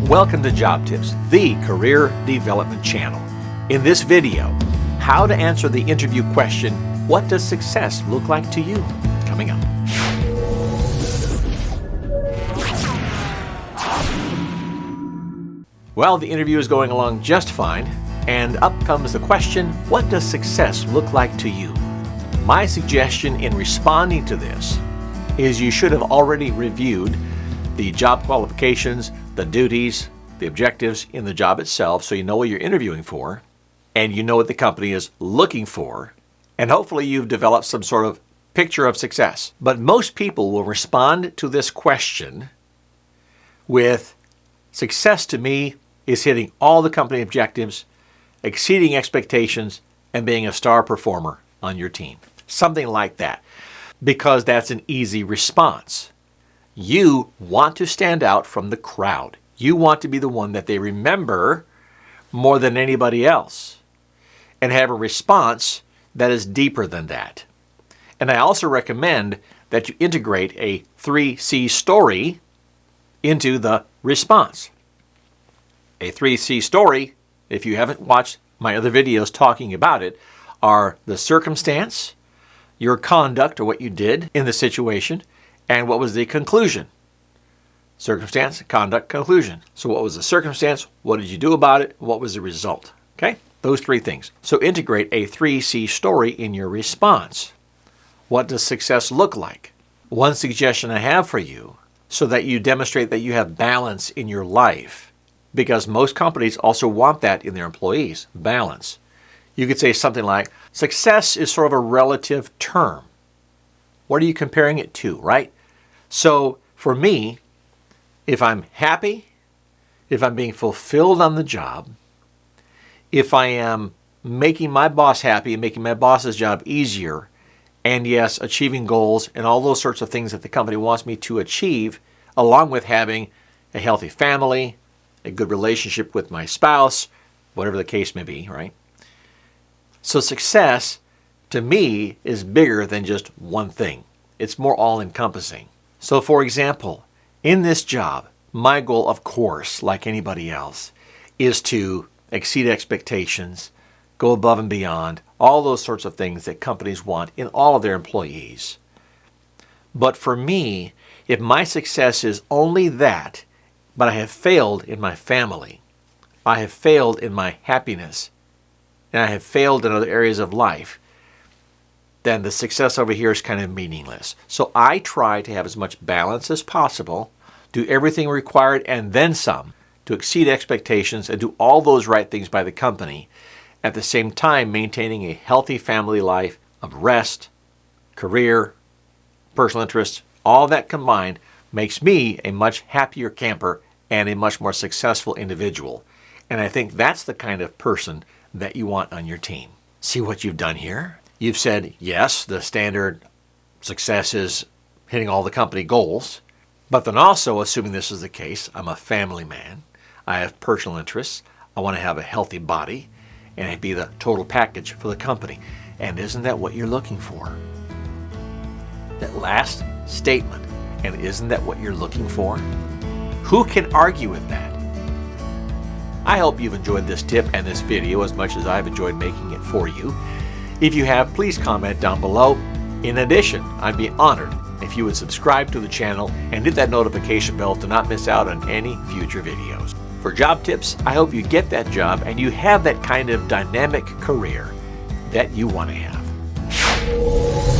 Welcome to Job Tips, the career development channel. In this video, how to answer the interview question, what does success look like to you? Coming up. Well, the interview is going along just fine, and up comes the question, what does success look like to you? My suggestion in responding to this is you should have already reviewed the job qualifications, the duties, the objectives in the job itself, so you know what you're interviewing for, and you know what the company is looking for, and hopefully you've developed some sort of picture of success. But most people will respond to this question with, success to me is hitting all the company objectives, exceeding expectations, and being a star performer on your team. Something like that, because that's an easy response. You want to stand out from the crowd. You want to be the one that they remember more than anybody else and have a response that is deeper than that. And I also recommend that you integrate a 3C story into the response. A 3C story, if you haven't watched my other videos talking about it, are the circumstance, your conduct or what you did in the situation, and what was the conclusion. Circumstance, conduct, conclusion. So what was the circumstance? What did you do about it? What was the result? Okay? Those three things. So integrate a 3C story in your response. What does success look like? One suggestion I have for you, so that you demonstrate that you have balance in your life, because most companies also want that in their employees, balance. You could say something like, success is sort of a relative term. What are you comparing it to, right? So for me, if I'm happy, if I'm being fulfilled on the job, if I am making my boss happy and making my boss's job easier, and yes, achieving goals and all those sorts of things that the company wants me to achieve, along with having a healthy family, a good relationship with my spouse, whatever the case may be, right? So success, to me, is bigger than just one thing. It's more all-encompassing. So for example, in this job, my goal, of course, like anybody else, is to exceed expectations, go above and beyond, all those sorts of things that companies want in all of their employees. But for me, if my success is only that, but I have failed in my family, I have failed in my happiness, and I have failed in other areas of life, then the success over here is kind of meaningless. So I try to have as much balance as possible, do everything required and then some to exceed expectations and do all those right things by the company, at the same time maintaining a healthy family life of rest, career, personal interests. All that combined makes me a much happier camper and a much more successful individual. And I think that's the kind of person that you want on your team. See what you've done here? You've said, yes, the standard success is hitting all the company goals, but then also, assuming this is the case, I'm a family man, I have personal interests, I want to have a healthy body, and it'd be the total package for the company. And isn't that what you're looking for? That last statement, and isn't that what you're looking for? Who can argue with that? I hope you've enjoyed this tip and this video as much as I've enjoyed making it for you. If you have, please comment down below. In addition, I'd be honored if you would subscribe to the channel and hit that notification bell to not miss out on any future videos. For Job Tips, I hope you get that job and you have that kind of dynamic career that you want to have.